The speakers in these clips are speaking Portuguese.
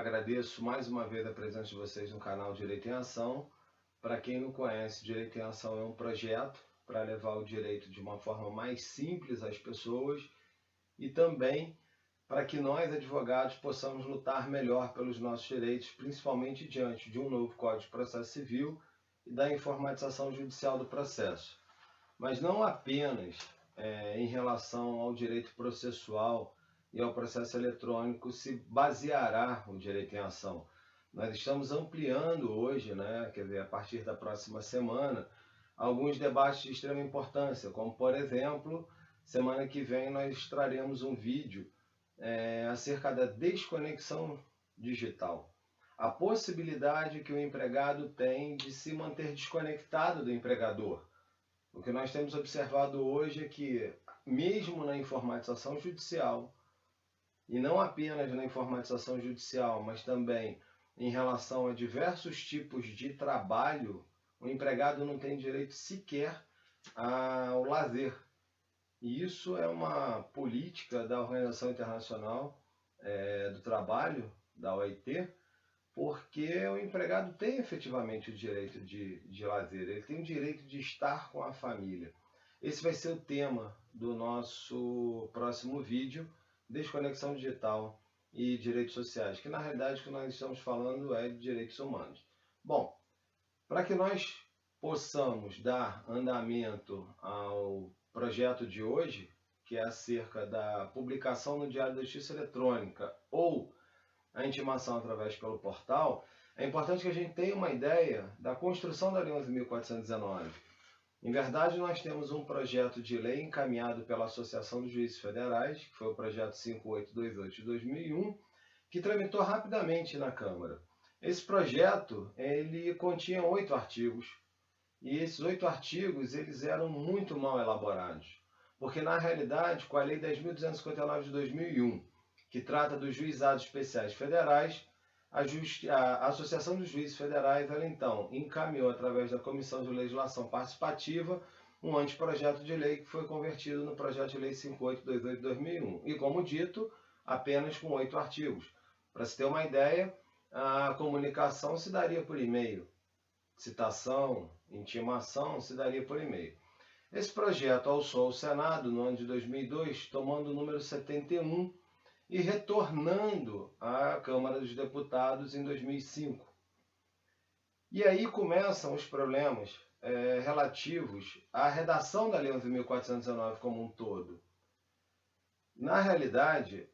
agradeço mais uma vez a presença de vocês no canal Direito em Ação. Para quem não conhece, Direito em Ação é um projeto para levar o direito de uma forma mais simples às pessoas e também para que nós, advogados, possamos lutar melhor pelos nossos direitos, principalmente diante de um novo Código de Processo Civil e da informatização judicial do processo. Mas não apenas em relação ao direito processual e ao processo eletrônico se baseará o direito em ação. Nós estamos ampliando hoje, quer dizer, a partir da próxima semana, alguns debates de extrema importância, como, por exemplo, semana que vem nós traremos um vídeo acerca da desconexão digital. A possibilidade que o empregado tem de se manter desconectado do empregador. O que nós temos observado hoje é que, mesmo na informatização judicial, e não apenas na informatização judicial, mas também em relação a diversos tipos de trabalho, o empregado não tem direito sequer ao lazer. E isso é uma política da Organização Internacional do Trabalho, da OIT, porque o empregado tem efetivamente o direito de lazer, ele tem o direito de estar com a família. Esse vai ser o tema do nosso próximo vídeo, Desconexão Digital e Direitos Sociais, que na realidade o que nós estamos falando é de direitos humanos. Bom, para que nós possamos dar andamento ao projeto de hoje, que é acerca da publicação no Diário da Justiça Eletrônica ou a intimação através pelo portal, é importante que a gente tenha uma ideia da construção da Lei 11.419. Em verdade, nós temos um projeto de lei encaminhado pela Associação dos Juízes Federais, que foi o projeto 5828 de 2001, que tramitou rapidamente na Câmara. Esse projeto, ele continha 8 artigos, e esses 8 artigos eles eram muito mal elaborados, porque na realidade, com a Lei 10.259 de 2001, que trata dos juizados especiais federais, a Associação dos Juízes Federais, ela então encaminhou através da Comissão de Legislação Participativa um anteprojeto de lei que foi convertido no projeto de lei 5828 de 2001. E como dito, apenas com 8 artigos. Para se ter uma ideia, a comunicação se daria por e-mail, citação, intimação se daria por e-mail. Esse projeto alçou ao Senado no ano de 2002, tomando o número 71, e retornando à Câmara dos Deputados em 2005. E aí começam os problemas relativos à redação da Lei 11.419 como um todo. Na realidade,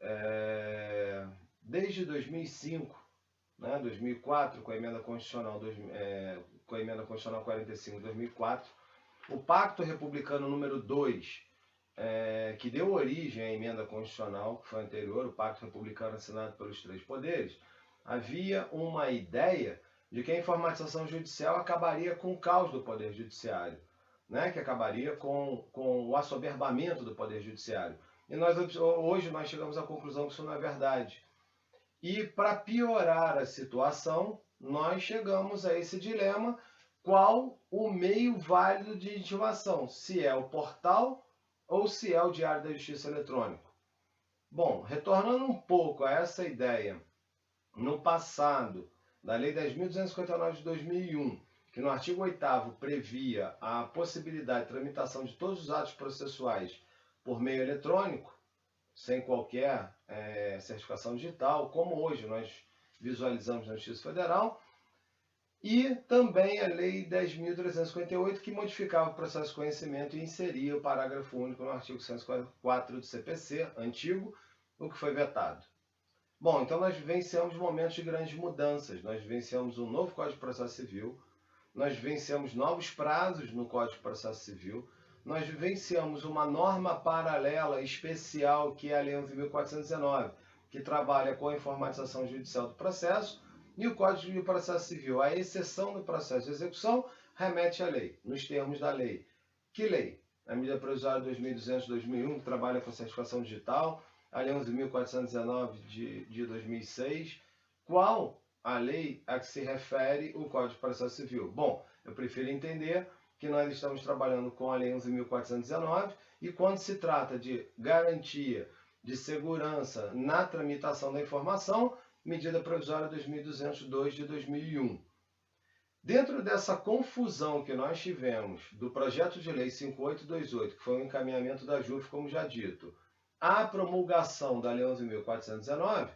desde 2005, 2004, com a Emenda Constitucional, com a Emenda Constitucional 45 de 2004, o Pacto Republicano número 2, que deu origem à Emenda Constitucional, que foi anterior, o Pacto Republicano assinado pelos 3 poderes, havia uma ideia de que a informatização judicial acabaria com o caos do Poder Judiciário, que acabaria com o assoberbamento do Poder Judiciário. E hoje nós chegamos à conclusão que isso não é verdade. E para piorar a situação, nós chegamos a esse dilema: qual o meio válido de intimação? Se é o portal ou se é o Diário da Justiça Eletrônico. Bom, retornando um pouco a essa ideia, no passado, da Lei 10.259 de 2001, que no artigo 8º previa a possibilidade de tramitação de todos os atos processuais por meio eletrônico, sem qualquer certificação digital, como hoje nós visualizamos na Justiça Federal, e também a Lei 10.358, que modificava o processo de conhecimento e inseria o parágrafo único no artigo 104 do CPC, antigo, o que foi vetado. Bom, então nós vivenciamos momentos de grandes mudanças. Nós vivenciamos um novo Código de Processo Civil, nós vivenciamos novos prazos no Código de Processo Civil, nós vivenciamos uma norma paralela especial, que é a Lei 11.419, que trabalha com a informatização judicial do processo, e o Código de Processo Civil, a exceção do processo de execução, remete à lei, nos termos da lei. Que lei? A Medida Provisória 2200 de 2001, que trabalha com certificação digital, a Lei 11.419 de 2006. Qual a lei a que se refere o Código de Processo Civil? Bom, eu prefiro entender que nós estamos trabalhando com a Lei 11.419 e quando se trata de garantia de segurança na tramitação da informação, medida provisória 2202 de 2001. Dentro dessa confusão que nós tivemos do projeto de lei 5828, que foi o encaminhamento da JUF, como já dito, à promulgação da Lei 11.419,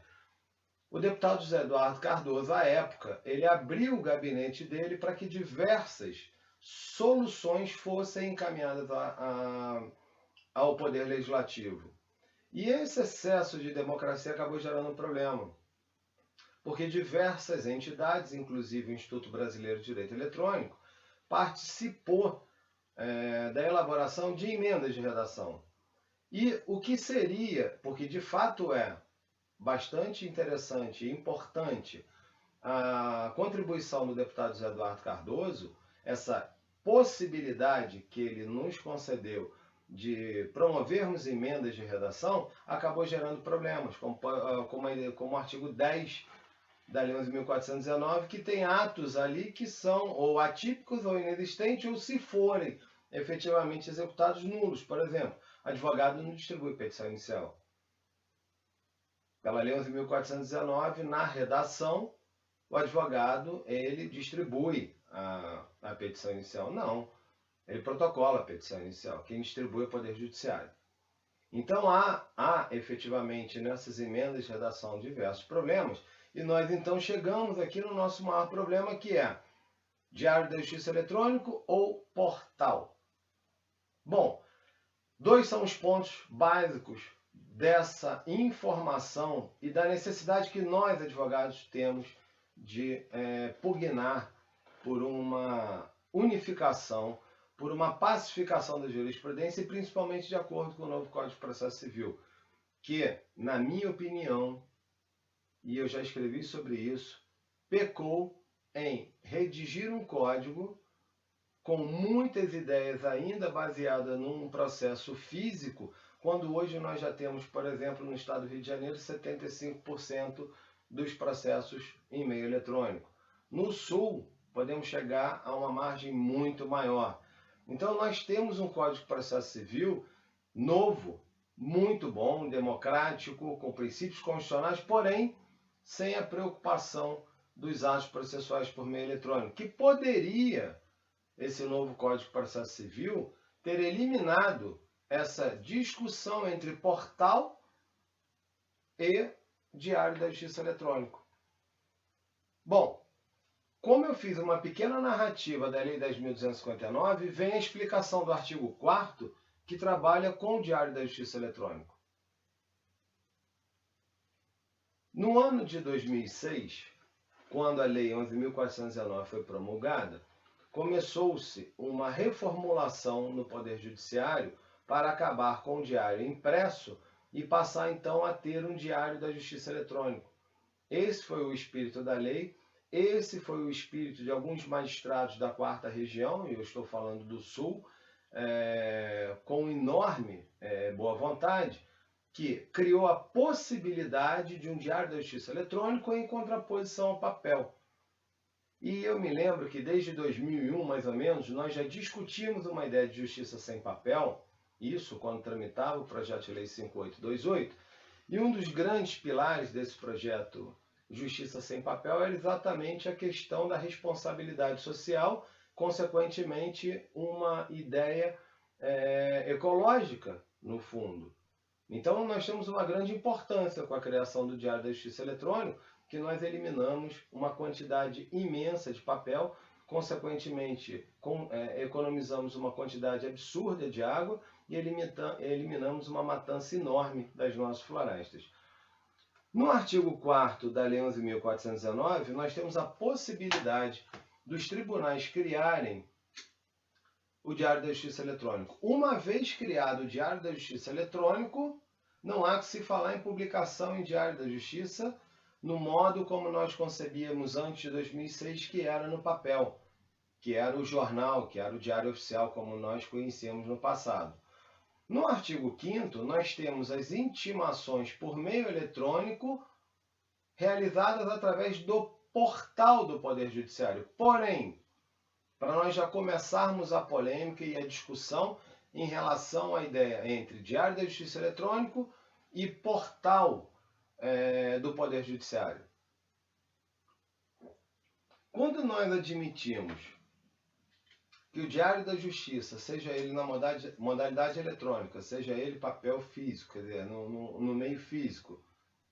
o deputado José Eduardo Cardoso, à época, ele abriu o gabinete dele para que diversas soluções fossem encaminhadas ao Poder Legislativo. E esse excesso de democracia acabou gerando um problema, porque diversas entidades, inclusive o Instituto Brasileiro de Direito Eletrônico, participou da elaboração de emendas de redação. E o que seria, porque de fato é bastante interessante e importante a contribuição do deputado José Eduardo Cardoso, essa possibilidade que ele nos concedeu de promovermos emendas de redação, acabou gerando problemas, como o artigo 10 da Lei 11.419, que tem atos ali que são ou atípicos ou inexistentes, ou se forem efetivamente executados, nulos. Por exemplo, advogado não distribui petição inicial. Pela Lei 11.419, na redação, o advogado ele distribui a petição inicial. Não, ele protocola a petição inicial. Quem distribui é o Poder Judiciário. Então, há efetivamente nessas emendas de redação diversos problemas, e nós então chegamos aqui no nosso maior problema, que é Diário da Justiça Eletrônico ou portal. Bom, dois são os pontos básicos dessa informação e da necessidade que nós, advogados, temos de pugnar por uma unificação, por uma pacificação da jurisprudência e principalmente de acordo com o novo Código de Processo Civil, que, na minha opinião, e eu já escrevi sobre isso, pecou em redigir um código com muitas ideias ainda baseadas num processo físico, quando hoje nós já temos, por exemplo, no estado do Rio de Janeiro, 75% dos processos em meio eletrônico. No Sul, podemos chegar a uma margem muito maior. Então, nós temos um Código de Processo Civil novo, muito bom, democrático, com princípios constitucionais, porém, sem a preocupação dos atos processuais por meio eletrônico, que poderia, esse novo Código de Processo Civil, ter eliminado essa discussão entre portal e Diário da Justiça Eletrônico. Bom, como eu fiz uma pequena narrativa da Lei 10.259, vem a explicação do artigo 4º, que trabalha com o Diário da Justiça Eletrônico. No ano de 2006, quando a Lei 11.419 foi promulgada, começou-se uma reformulação no Poder Judiciário para acabar com o diário impresso e passar então a ter um Diário da Justiça Eletrônico. Esse foi o espírito da lei, esse foi o espírito de alguns magistrados da 4ª Região, e eu estou falando do Sul, com enorme boa vontade, que criou a possibilidade de um Diário da Justiça Eletrônico em contraposição ao papel. E eu me lembro que desde 2001, mais ou menos, nós já discutimos uma ideia de justiça sem papel, isso quando tramitava o projeto de lei 5828, e um dos grandes pilares desse projeto Justiça Sem Papel era exatamente a questão da responsabilidade social, consequentemente uma ideia ecológica, no fundo. Então, nós temos uma grande importância com a criação do Diário da Justiça Eletrônico, que nós eliminamos uma quantidade imensa de papel, consequentemente, economizamos uma quantidade absurda de água e eliminamos uma matança enorme das nossas florestas. No artigo 4º da Lei 11.419, nós temos a possibilidade dos tribunais criarem o Diário da Justiça Eletrônico. Uma vez criado o Diário da Justiça Eletrônico, não há que se falar em publicação em Diário da Justiça no modo como nós concebíamos antes de 2006, que era no papel, que era o jornal, que era o Diário Oficial, como nós conhecíamos no passado. No artigo 5º, nós temos as intimações por meio eletrônico realizadas através do portal do Poder Judiciário. Porém, para nós já começarmos a polêmica e a discussão em relação à ideia entre Diário da Justiça Eletrônico e portal do Poder Judiciário. Quando nós admitimos que o Diário da Justiça, seja ele na modalidade eletrônica, seja ele papel físico, quer dizer, no meio físico,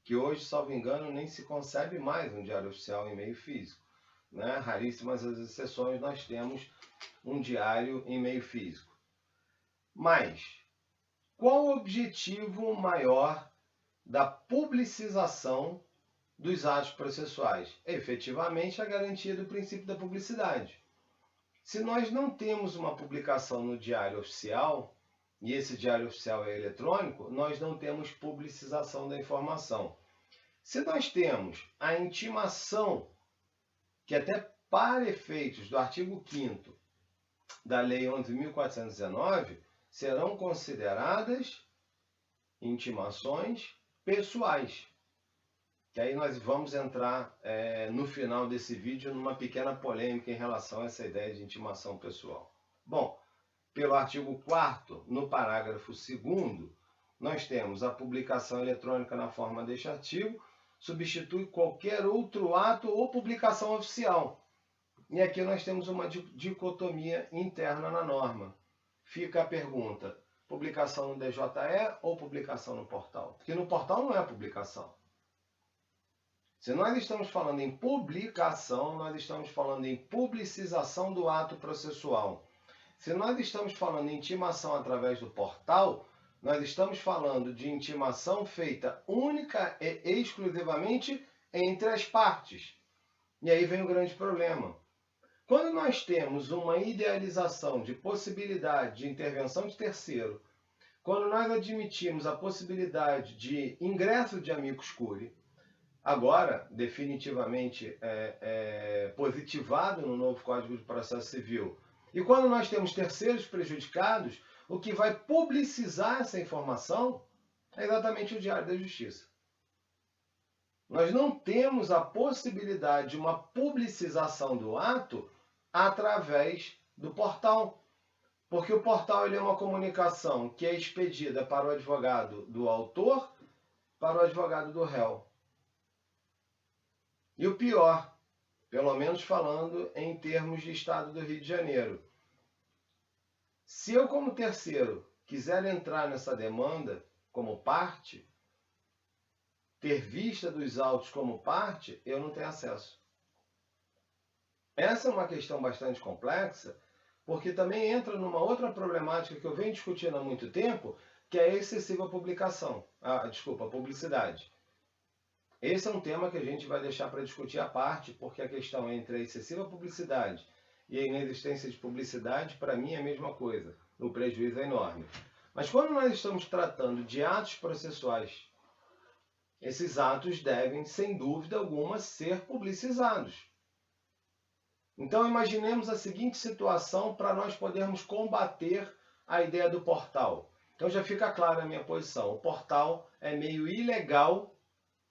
que hoje, salvo engano, nem se concebe mais um diário oficial em meio físico, né? Raríssimas as exceções nós temos um diário em meio físico. Mas, qual o objetivo maior da publicização dos atos processuais? É efetivamente a garantia do princípio da publicidade. Se nós não temos uma publicação no diário oficial, e esse diário oficial é eletrônico, nós não temos publicização da informação. Se nós temos a intimação, que até para efeitos do artigo 5º da Lei 11.419, serão consideradas intimações pessoais. Que aí nós vamos entrar no final desse vídeo numa pequena polêmica em relação a essa ideia de intimação pessoal. Bom, pelo artigo 4º, no parágrafo 2º, nós temos a publicação eletrônica na forma deste artigo, substitui qualquer outro ato ou publicação oficial. E aqui nós temos uma dicotomia interna na norma. Fica a pergunta, publicação no DJE ou publicação no portal? Porque no portal não é publicação. Se nós estamos falando em publicação, nós estamos falando em publicização do ato processual. Se nós estamos falando em intimação através do portal, nós estamos falando de intimação feita única e exclusivamente entre as partes. E aí vem o grande problema. Quando nós temos uma idealização de possibilidade de intervenção de terceiro, quando nós admitimos a possibilidade de ingresso de amicus curiae, agora definitivamente positivado no novo Código de Processo Civil, e quando nós temos terceiros prejudicados, o que vai publicizar essa informação é exatamente o Diário da Justiça. Nós não temos a possibilidade de uma publicização do ato através do portal. Porque o portal ele é uma comunicação que é expedida para o advogado do autor, para o advogado do réu. E o pior, pelo menos falando em termos de Estado do Rio de Janeiro, se eu como terceiro quiser entrar nessa demanda como parte, ter vista dos autos como parte, eu não tenho acesso. Essa é uma questão bastante complexa, porque também entra numa outra problemática que eu venho discutindo há muito tempo, que é a excessiva publicidade. Esse é um tema que a gente vai deixar para discutir à parte, porque a questão entre a excessiva publicidade e a inexistência de publicidade, para mim, é a mesma coisa. O prejuízo é enorme. Mas quando nós estamos tratando de atos processuais, esses atos devem, sem dúvida alguma, ser publicizados. Então, imaginemos a seguinte situação para nós podermos combater a ideia do portal. Então, já fica clara a minha posição. O portal é meio ilegal,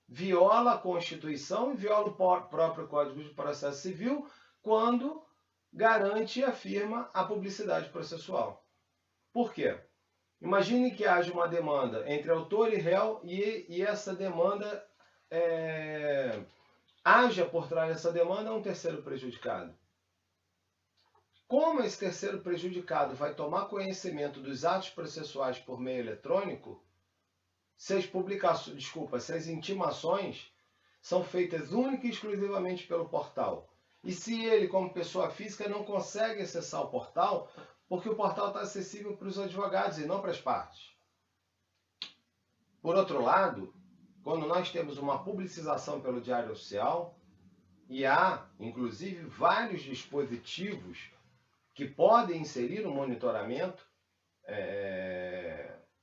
viola a Constituição e viola o próprio Código de Processo Civil quando garante e afirma a publicidade processual. Por quê? Imagine que haja uma demanda entre autor e réu e essa demanda haja por trás dessa demanda um terceiro prejudicado. Como esse terceiro prejudicado vai tomar conhecimento dos atos processuais por meio eletrônico, se as intimações são feitas única e exclusivamente pelo portal. E se ele, como pessoa física, não consegue acessar o portal, porque o portal está acessível para os advogados e não para as partes. Por outro lado, quando nós temos uma publicização pelo Diário Oficial, e há, inclusive, vários dispositivos que podem inserir um monitoramento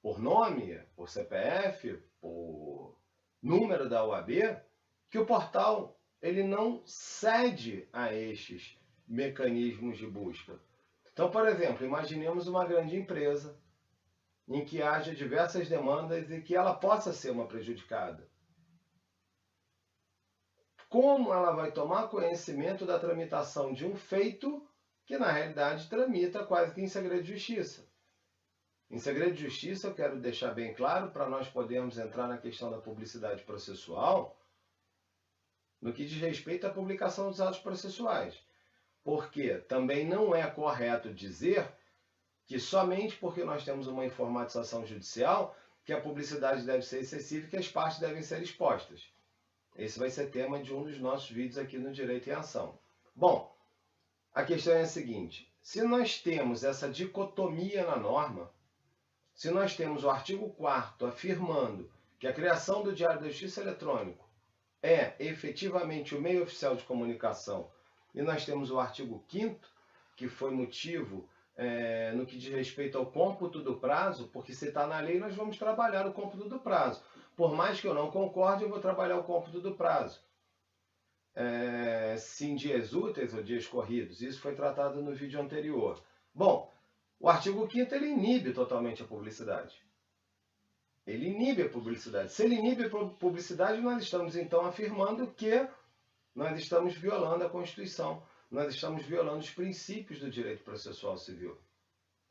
por nome, por CPF, por número da OAB, que o portal ele não cede a estes mecanismos de busca. Então, por exemplo, imaginemos uma grande empresa em que haja diversas demandas e que ela possa ser uma prejudicada. Como ela vai tomar conhecimento da tramitação de um feito que, na realidade, tramita quase que em segredo de justiça? Em segredo de justiça, eu quero deixar bem claro, para nós podermos entrar na questão da publicidade processual, no que diz respeito à publicação dos atos processuais. Porque também não é correto dizer que somente porque nós temos uma informatização judicial que a publicidade deve ser excessiva e que as partes devem ser expostas. Esse vai ser tema de um dos nossos vídeos aqui no Direito em Ação. Bom, a questão é a seguinte: se nós temos essa dicotomia na norma, se nós temos o artigo 4º afirmando que a criação do Diário da Justiça eletrônico é efetivamente o meio oficial de comunicação, e nós temos o artigo 5º, que foi motivo no que diz respeito ao cômputo do prazo, porque se está na lei, nós vamos trabalhar o cômputo do prazo. Por mais que eu não concorde, eu vou trabalhar o cômputo do prazo. Se em dias úteis ou dias corridos. Isso foi tratado no vídeo anterior. Bom, o artigo 5º ele inibe totalmente a publicidade. Ele inibe a publicidade. Se ele inibe a publicidade, nós estamos então afirmando que nós estamos violando a Constituição. Nós estamos violando os princípios do direito processual civil.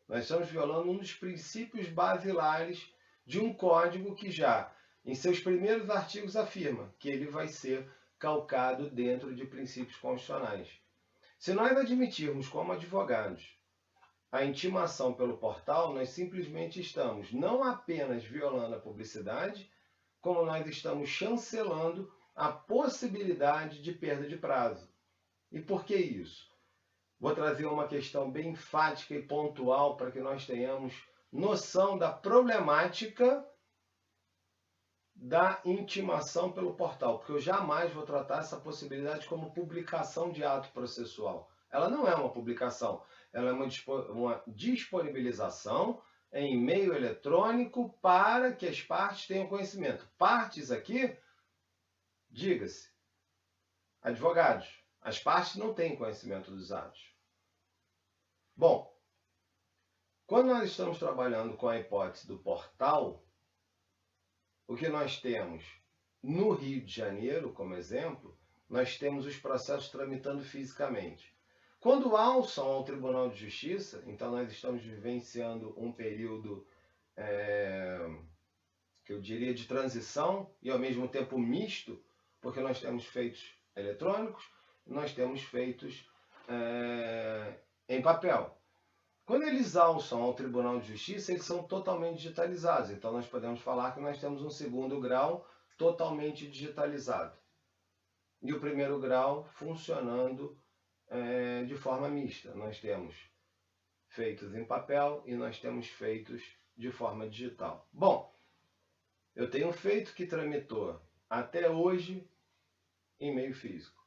Nós estamos violando um dos princípios basilares de um código que já, em seus primeiros artigos, afirma que ele vai ser calcado dentro de princípios constitucionais. Se nós admitirmos como advogados a intimação pelo portal, nós simplesmente estamos não apenas violando a publicidade, como nós estamos chancelando a possibilidade de perda de prazo. E por que isso? Vou trazer uma questão bem enfática e pontual para que nós tenhamos noção da problemática da intimação pelo portal, porque eu jamais vou tratar essa possibilidade como publicação de ato processual. Ela não é uma publicação, ela é uma disponibilização em meio eletrônico para que as partes tenham conhecimento. Partes aqui, diga-se, advogados. As partes não têm conhecimento dos atos. Bom, quando nós estamos trabalhando com a hipótese do portal, o que nós temos no Rio de Janeiro, como exemplo, nós temos os processos tramitando fisicamente. Quando alçam ao Tribunal de Justiça, então nós estamos vivenciando um período, que eu diria, de transição e ao mesmo tempo misto, porque nós temos feitos eletrônicos, nós temos feitos em papel. Quando eles alçam ao Tribunal de Justiça, eles são totalmente digitalizados. Então, nós podemos falar que nós temos um segundo grau totalmente digitalizado. E o primeiro grau funcionando de forma mista. Nós temos feitos em papel e nós temos feitos de forma digital. Bom, eu tenho feito que tramitou até hoje em meio físico.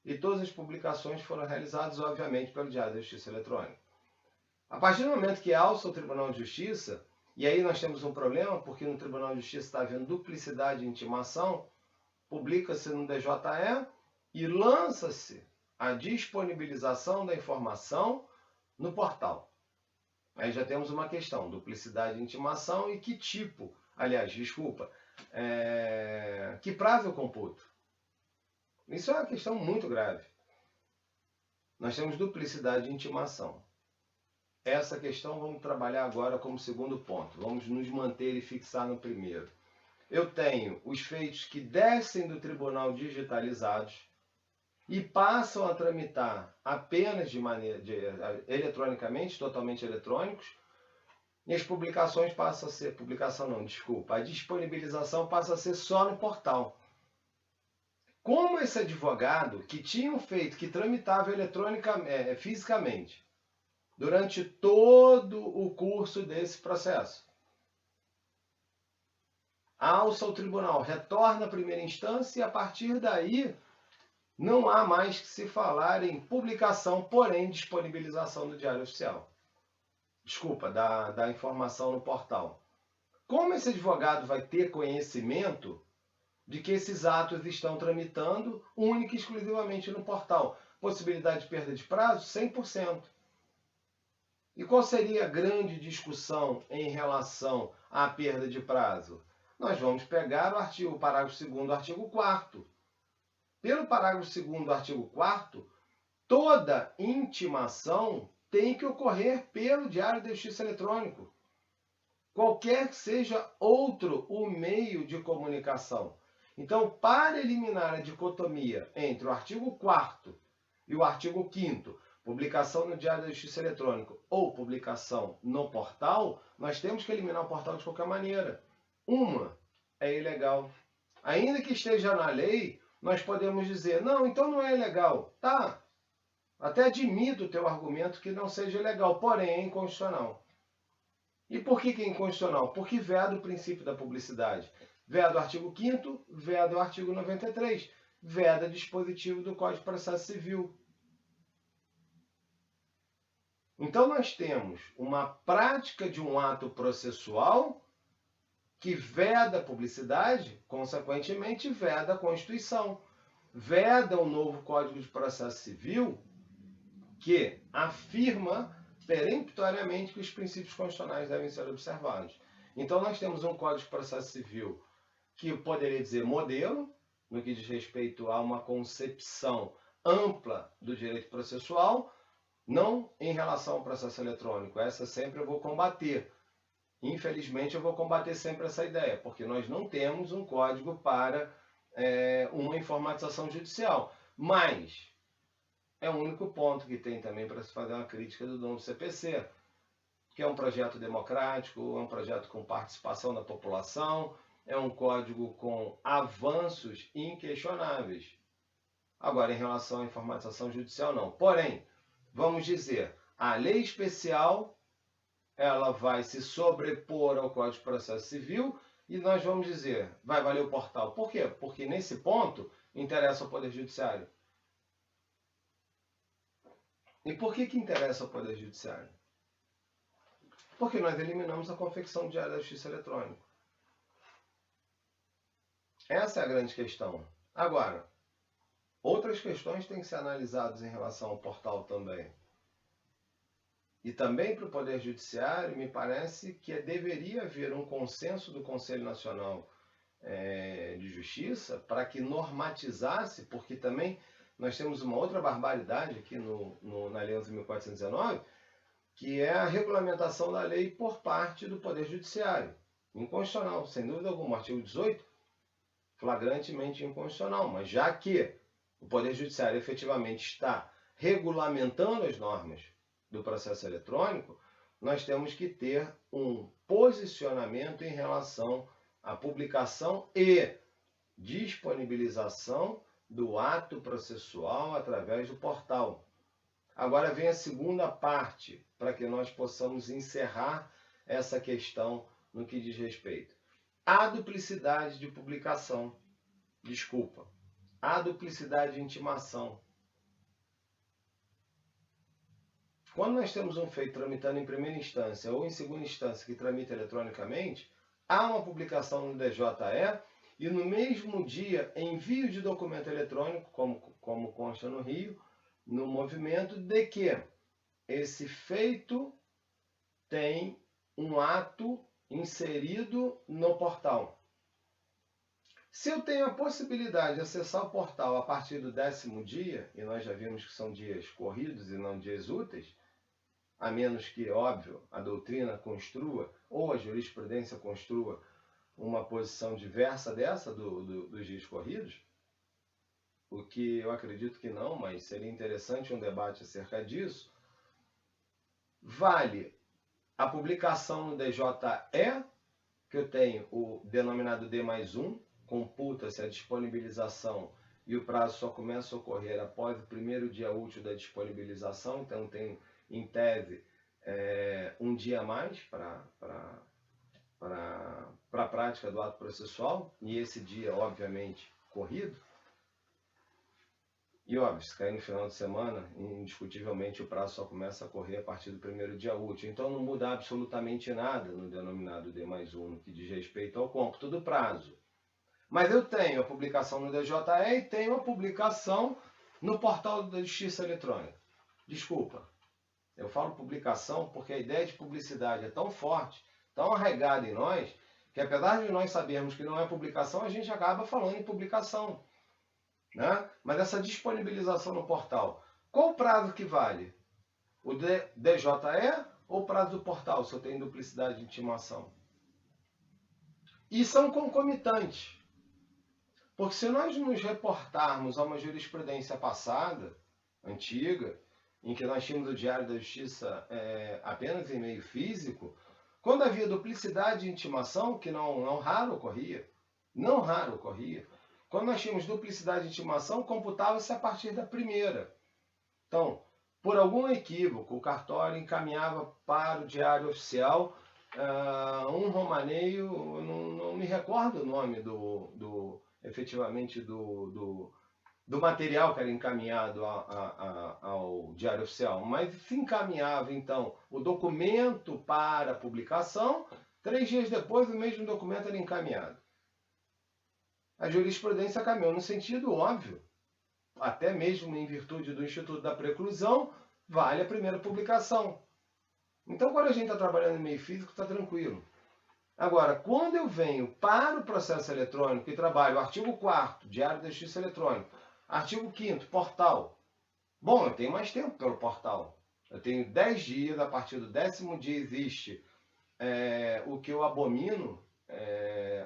E todas as publicações foram realizadas, obviamente, pelo Diário da Justiça Eletrônica. A partir do momento que alça o Tribunal de Justiça, e aí nós temos um problema, porque no Tribunal de Justiça está havendo duplicidade de intimação, publica-se no DJE e lança-se a disponibilização da informação no portal. Aí já temos uma questão, duplicidade de intimação e que tipo, aliás, desculpa, que prazo eu computo? Isso é uma questão muito grave. Nós temos duplicidade de intimação. Essa questão vamos trabalhar agora como segundo ponto. Vamos nos manter e fixar no primeiro. Eu tenho os feitos que descem do tribunal digitalizados e passam a tramitar apenas eletronicamente, totalmente eletrônicos, e as publicações passam a ser, a disponibilização passa a ser só no portal. Como esse advogado que tinha um feito que tramitava fisicamente durante todo o curso desse processo, alça ao tribunal, retorna à primeira instância e a partir daí não há mais que se falar em publicação, porém disponibilização do Diário Oficial. Desculpa, da informação no portal. Como esse advogado vai ter conhecimento de que esses atos estão tramitando única e exclusivamente no portal? Possibilidade de perda de prazo? 100%. E qual seria a grande discussão em relação à perda de prazo? Nós vamos pegar o parágrafo 2º do artigo 4º. Pelo parágrafo 2º do artigo 4º, toda intimação tem que ocorrer pelo Diário da Justiça Eletrônico. Qualquer que seja outro o meio de comunicação. Então, para eliminar a dicotomia entre o artigo 4º e o artigo 5º, publicação no Diário da Justiça Eletrônico ou publicação no portal, nós temos que eliminar o portal de qualquer maneira. Uma é ilegal. Ainda que esteja na lei, nós podemos dizer, não, então não é ilegal. Tá, até admito o teu argumento que não seja ilegal, porém é inconstitucional. E por que é inconstitucional? Porque veda o princípio da publicidade. Veda o artigo 5º, veda o artigo 93, veda dispositivo do Código de Processo Civil. Então nós temos uma prática de um ato processual que veda a publicidade, consequentemente veda a Constituição. Veda o novo Código de Processo Civil, que afirma peremptoriamente que os princípios constitucionais devem ser observados. Então nós temos um Código de Processo Civil que eu poderia dizer modelo, no que diz respeito a uma concepção ampla do direito processual, não em relação ao processo eletrônico. Essa sempre eu vou combater. Infelizmente eu vou combater sempre essa ideia, porque nós não temos um código para uma informatização judicial. Mas é o único ponto que tem também para se fazer uma crítica do novo CPC, que é um projeto democrático, é um projeto com participação da população, é um código com avanços inquestionáveis. Agora, em relação à informatização judicial, não. Porém, vamos dizer, a lei especial ela vai se sobrepor ao Código de Processo Civil e nós vamos dizer, vai valer o portal. Por quê? Porque nesse ponto interessa ao Poder Judiciário. E por que interessa ao Poder Judiciário? Porque nós eliminamos a confecção do Diário da Justiça Eletrônico. Essa é a grande questão. Agora, outras questões têm que ser analisadas em relação ao portal também. E também para o Poder Judiciário, me parece que deveria haver um consenso do Conselho Nacional de Justiça para que normatizasse, porque também nós temos uma outra barbaridade aqui na Lei 11.419, que é a regulamentação da lei por parte do Poder Judiciário. Inconstitucional, sem dúvida alguma. Artigo 18, flagrantemente inconstitucional. Mas já que o Poder Judiciário efetivamente está regulamentando as normas do processo eletrônico, nós temos que ter um posicionamento em relação à publicação e disponibilização do ato processual através do portal. Agora vem a segunda parte, para que nós possamos encerrar essa questão no que diz respeito. A duplicidade de publicação. A duplicidade de intimação. Quando nós temos um feito tramitando em primeira instância ou em segunda instância que tramita eletronicamente, há uma publicação no DJE e no mesmo dia envio de documento eletrônico, como consta no Rio, no movimento de que esse feito tem um ato inserido no portal. Se eu tenho a possibilidade de acessar o portal a partir do 10º dia, e nós já vimos que são dias corridos e não dias úteis, a menos que, óbvio, a doutrina construa, ou a jurisprudência construa, uma posição diversa dessa dos dias corridos, o que eu acredito que não, mas seria interessante um debate acerca disso, vale a publicação no DJE, que eu tenho o denominado D+1, computa-se a disponibilização e o prazo só começa a ocorrer após o primeiro dia útil da disponibilização, então tem, em tese, um dia a mais para a prática do ato processual, e esse dia, obviamente, corrido. E, óbvio, se cair no final de semana, indiscutivelmente o prazo só começa a correr a partir do primeiro dia útil. Então não muda absolutamente nada no denominado D+1, no que diz respeito ao cômputo do prazo. Mas eu tenho a publicação no DJE e tenho a publicação no portal da Justiça Eletrônica. Desculpa, eu falo publicação porque a ideia de publicidade é tão forte, tão arraigada em nós, que apesar de nós sabermos que não é publicação, a gente acaba falando em publicação. Né? Mas essa disponibilização no portal, qual o prazo que vale? O DJE ou o prazo do portal, se eu tenho duplicidade de intimação? E são concomitantes. Porque se nós nos reportarmos a uma jurisprudência passada, antiga, em que nós tínhamos o Diário da Justiça apenas em meio físico, quando havia duplicidade de intimação, que não raro ocorria, quando nós tínhamos duplicidade de intimação, computava-se a partir da primeira. Então, por algum equívoco, o cartório encaminhava para o Diário Oficial um romaneio, não me recordo o nome efetivamente do material que era encaminhado ao Diário Oficial, mas se encaminhava, então, o documento para publicação, 3 dias depois o mesmo documento era encaminhado. A jurisprudência caminhou no sentido óbvio, até mesmo em virtude do Instituto da Preclusão, vale a primeira publicação. Então, quando a gente está trabalhando em meio físico, está tranquilo. Agora, quando eu venho para o processo eletrônico e trabalho o artigo 4º, Diário da Justiça Eletrônica, artigo 5º, portal. Bom, eu tenho mais tempo pelo portal. Eu tenho 10 dias, a partir do 10º dia existe o que eu abomino,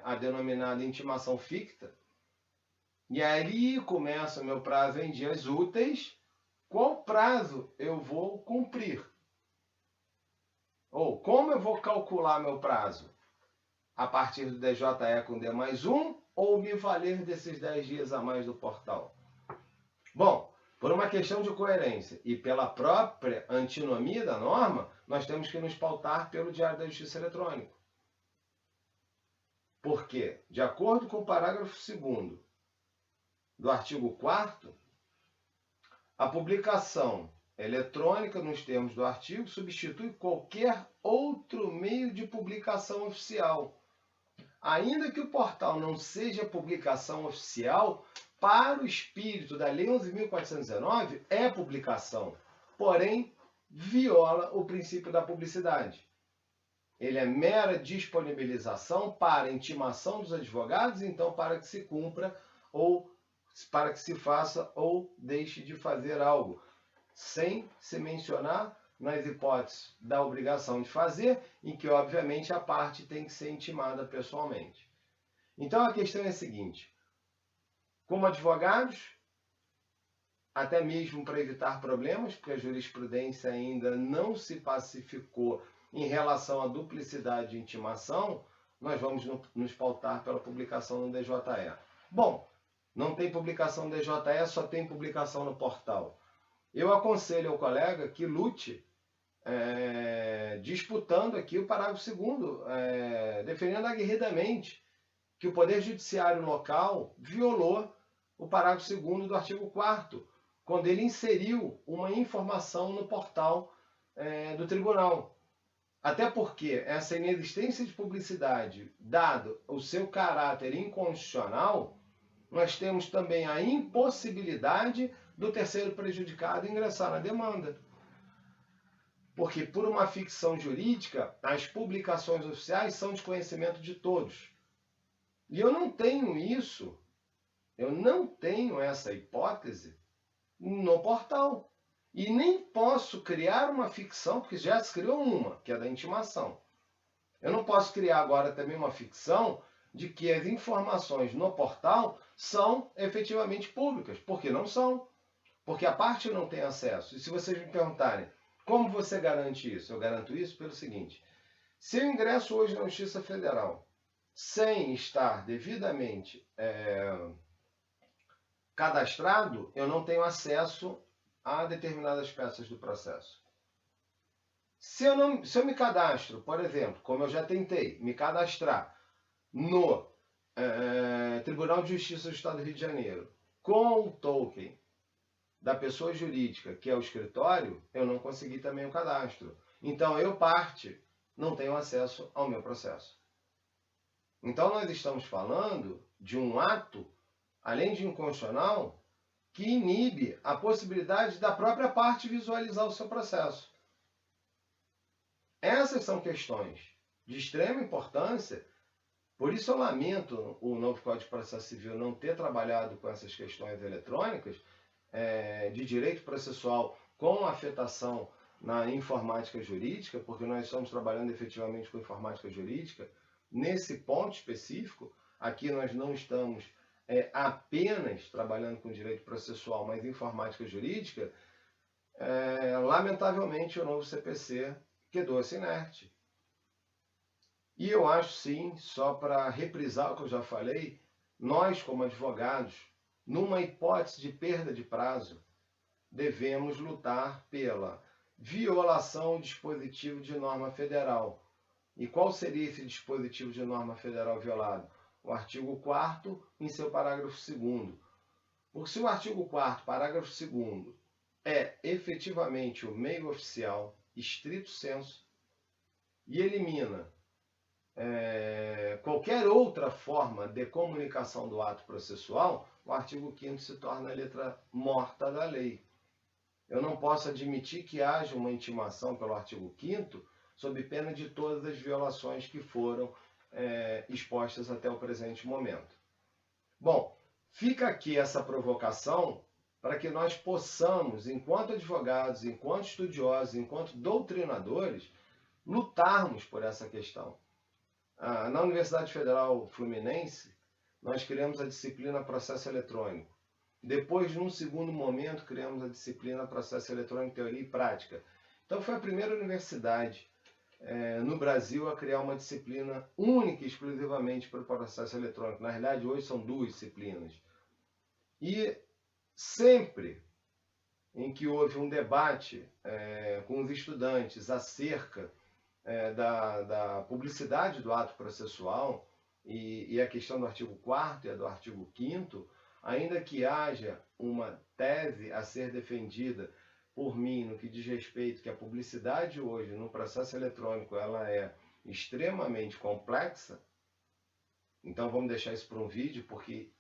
a denominada intimação ficta. E ali começa o meu prazo em dias úteis. Qual prazo eu vou cumprir? Ou como eu vou calcular meu prazo? A partir do DJE com D mais 1 ou me valer desses 10 dias a mais do portal? Bom, por uma questão de coerência e pela própria antinomia da norma, nós temos que nos pautar pelo Diário da Justiça Eletrônico. Porque, de acordo com o parágrafo 2º do artigo 4º, a publicação eletrônica, nos termos do artigo, substitui qualquer outro meio de publicação oficial. Ainda que o portal não seja publicação oficial, para o espírito da Lei 11.419, é publicação. Porém, viola o princípio da publicidade. Ele é mera disponibilização para intimação dos advogados, então para que se cumpra ou para que se faça ou deixe de fazer algo, sem se mencionar nas hipóteses da obrigação de fazer, em que, obviamente, a parte tem que ser intimada pessoalmente. Então, a questão é a seguinte: como advogados, até mesmo para evitar problemas, porque a jurisprudência ainda não se pacificou em relação à duplicidade de intimação, nós vamos nos pautar pela publicação no DJE. Bom, não tem publicação no DJE, só tem publicação no portal. Eu aconselho ao colega que lute disputando aqui o parágrafo 2º, defendendo aguerridamente que o Poder Judiciário local violou o parágrafo 2º do artigo 4º, quando ele inseriu uma informação no portal do tribunal. Até porque essa inexistência de publicidade, dado o seu caráter inconstitucional, nós temos também a impossibilidade do terceiro prejudicado ingressar na demanda. Porque, por uma ficção jurídica, as publicações oficiais são de conhecimento de todos. E eu não tenho isso, eu não tenho essa hipótese no portal. E nem posso criar uma ficção, porque já se criou uma, que é da intimação. Eu não posso criar agora também uma ficção de que as informações no portal são efetivamente públicas, porque não são. Porque a parte não tem acesso. E se vocês me perguntarem, como você garante isso? Eu garanto isso pelo seguinte: se eu ingresso hoje na Justiça Federal sem estar devidamente cadastrado, eu não tenho acesso a determinadas peças do processo. Se eu me cadastro, por exemplo, como eu já tentei me cadastrar no Tribunal de Justiça do Estado do Rio de Janeiro com o token da pessoa jurídica, que é o escritório, eu não consegui também o cadastro. Então, eu, parte, não tenho acesso ao meu processo. Então, nós estamos falando de um ato, além de inconstitucional, que inibe a possibilidade da própria parte visualizar o seu processo. Essas são questões de extrema importância. Por isso eu lamento o novo Código de Processo Civil não ter trabalhado com essas questões eletrônicas de direito processual com afetação na informática jurídica, porque nós estamos trabalhando efetivamente com informática jurídica. Nesse ponto específico, aqui nós não estamos apenas trabalhando com direito processual, mas informática jurídica, lamentavelmente o novo CPC quedou-se inerte. E eu acho sim, só para reprisar o que eu já falei, nós como advogados, numa hipótese de perda de prazo, devemos lutar pela violação do dispositivo de norma federal. E qual seria esse dispositivo de norma federal violado? O artigo 4º, em seu parágrafo 2º. Porque se o artigo 4º, parágrafo 2º, é efetivamente o meio oficial, estrito sensu, e elimina qualquer outra forma de comunicação do ato processual, o artigo 5º se torna a letra morta da lei. Eu não posso admitir que haja uma intimação pelo artigo 5º sob pena de todas as violações que foram expostas até o presente momento. Bom, fica aqui essa provocação para que nós possamos, enquanto advogados, enquanto estudiosos, enquanto doutrinadores, lutarmos por essa questão. Na Universidade Federal Fluminense, nós criamos a disciplina Processo Eletrônico. Depois, num segundo momento, criamos a disciplina Processo Eletrônico, Teoria e Prática. Então, foi a primeira universidade no Brasil a criar uma disciplina única e exclusivamente para o processo eletrônico. Na realidade, hoje são 2 disciplinas. E sempre em que houve um debate com os estudantes acerca da publicidade do ato processual e a questão do artigo 4º e a do artigo 5º, ainda que haja uma tese a ser defendida por mim no que diz respeito que a publicidade hoje no processo eletrônico ela é extremamente complexa, então vamos deixar isso para um vídeo, porque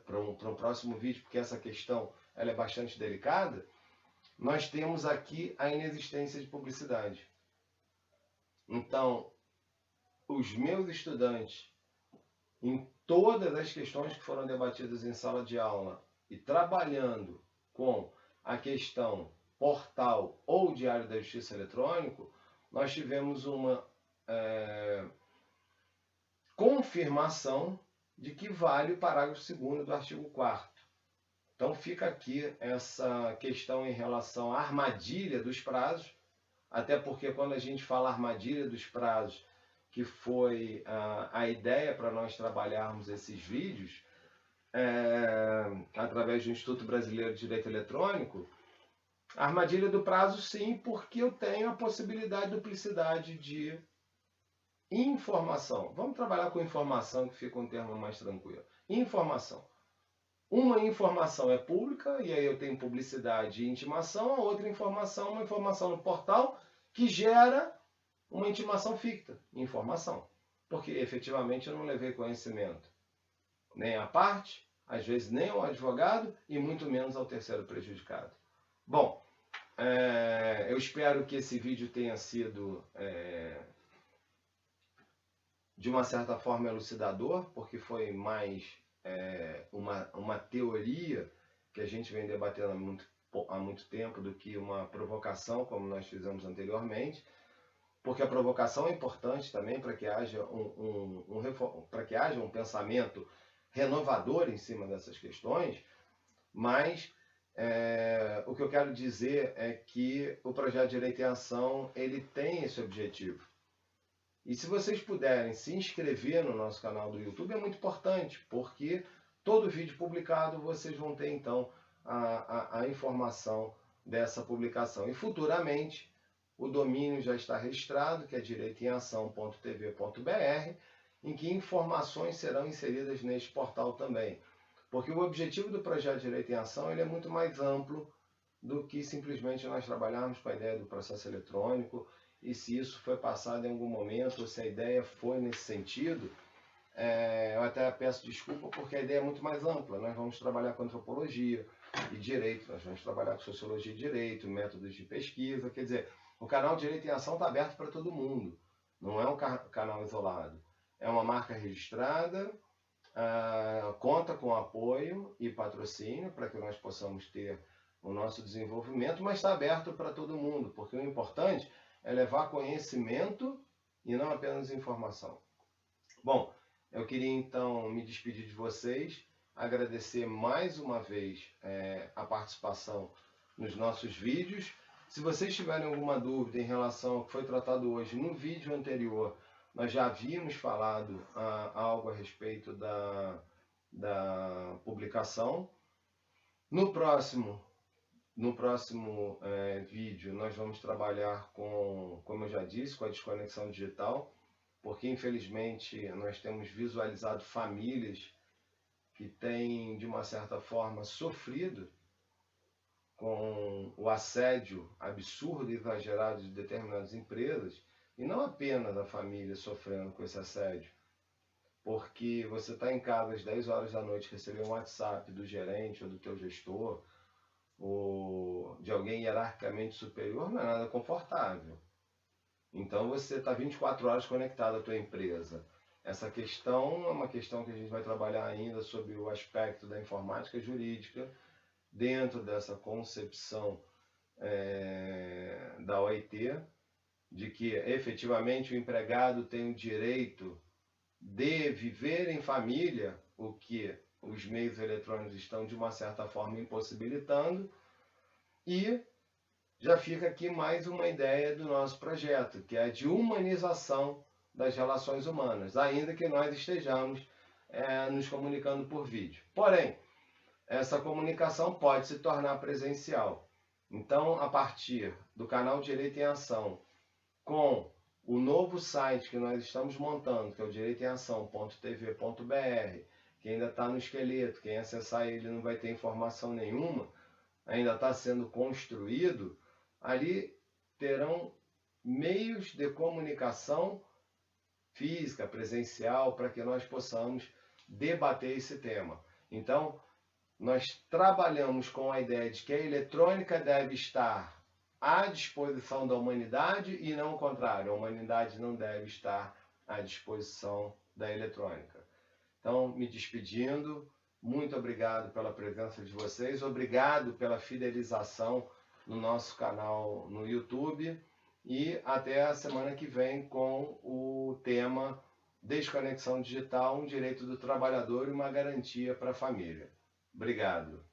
para um próximo vídeo, porque essa questão ela é bastante delicada. Nós temos aqui a inexistência de publicidade. Então, os meus estudantes, em todas as questões que foram debatidas em sala de aula e trabalhando com a questão portal ou Diário da Justiça Eletrônico, nós tivemos uma confirmação de que vale o parágrafo 2º do artigo 4º. Então fica aqui essa questão em relação à armadilha dos prazos, até porque quando a gente fala armadilha dos prazos, que foi a ideia para nós trabalharmos esses vídeos, através do Instituto Brasileiro de Direito Eletrônico, a armadilha do prazo sim, porque eu tenho a possibilidade de duplicidade de informação. Vamos trabalhar com informação, que fica um termo mais tranquilo. Informação. Uma informação é pública, e aí eu tenho publicidade e intimação, a outra informação, uma informação no portal, que gera uma intimação ficta, informação. Porque efetivamente eu não levei conhecimento nem à parte, às vezes nem ao advogado, e muito menos ao terceiro prejudicado. Bom, eu espero que esse vídeo tenha sido de uma certa forma elucidador, porque foi mais uma teoria que a gente vem debatendo há muito tempo do que uma provocação, como nós fizemos anteriormente, porque a provocação é importante também para que haja um pensamento renovador em cima dessas questões, mas o que eu quero dizer é que o projeto de Direito em Ação ele tem esse objetivo. E se vocês puderem se inscrever no nosso canal do YouTube, é muito importante, porque todo vídeo publicado vocês vão ter então a informação dessa publicação. E futuramente o domínio já está registrado, que é direitoemação.tv.br, em que informações serão inseridas neste portal também. Porque o objetivo do projeto Direito em Ação ele é muito mais amplo do que simplesmente nós trabalharmos com a ideia do processo eletrônico. E se isso foi passado em algum momento, ou se a ideia foi nesse sentido, eu até peço desculpa, porque a ideia é muito mais ampla. Nós vamos trabalhar com antropologia e direito, nós vamos trabalhar com sociologia e direito, métodos de pesquisa. Quer dizer, o canal Direito em Ação está aberto para todo mundo, não é um canal isolado. É uma marca registrada, conta com apoio e patrocínio para que nós possamos ter o nosso desenvolvimento, mas está aberto para todo mundo, porque o importante é levar conhecimento e não apenas informação. Bom, eu queria então me despedir de vocês, agradecer mais uma vez a participação nos nossos vídeos. Se vocês tiverem alguma dúvida em relação ao que foi tratado hoje no vídeo anterior, nós já havíamos falado algo a respeito da publicação. No próximo vídeo nós vamos trabalhar com, como eu já disse, com a desconexão digital, porque infelizmente nós temos visualizado famílias que têm, de uma certa forma, sofrido com o assédio absurdo e exagerado de determinadas empresas, e não apenas a família sofrendo com esse assédio, porque você está em casa às 10 horas da noite, receber um WhatsApp do gerente ou do teu gestor, ou de alguém hierarquicamente superior, não é nada confortável. Então você está 24 horas conectado à tua empresa. Essa questão é uma questão que a gente vai trabalhar ainda sobre o aspecto da informática jurídica, dentro dessa concepção da OIT, de que efetivamente o empregado tem o direito de viver em família, o que os meios eletrônicos estão de uma certa forma impossibilitando. E já fica aqui mais uma ideia do nosso projeto, que é a de humanização das relações humanas, ainda que nós estejamos nos comunicando por vídeo. Porém, essa comunicação pode se tornar presencial. Então, a partir do canal Direito em Ação, com o novo site que nós estamos montando, que é o direitoemação.tv.br, que ainda está no esqueleto, quem acessar ele não vai ter informação nenhuma, ainda está sendo construído, ali terão meios de comunicação física, presencial, para que nós possamos debater esse tema. Então, nós trabalhamos com a ideia de que a eletrônica deve estar à disposição da humanidade e não o contrário, a humanidade não deve estar à disposição da eletrônica. Então, me despedindo, muito obrigado pela presença de vocês, obrigado pela fidelização no nosso canal no YouTube e até a semana que vem com o tema Desconexão Digital, um direito do trabalhador e uma garantia para a família. Obrigado.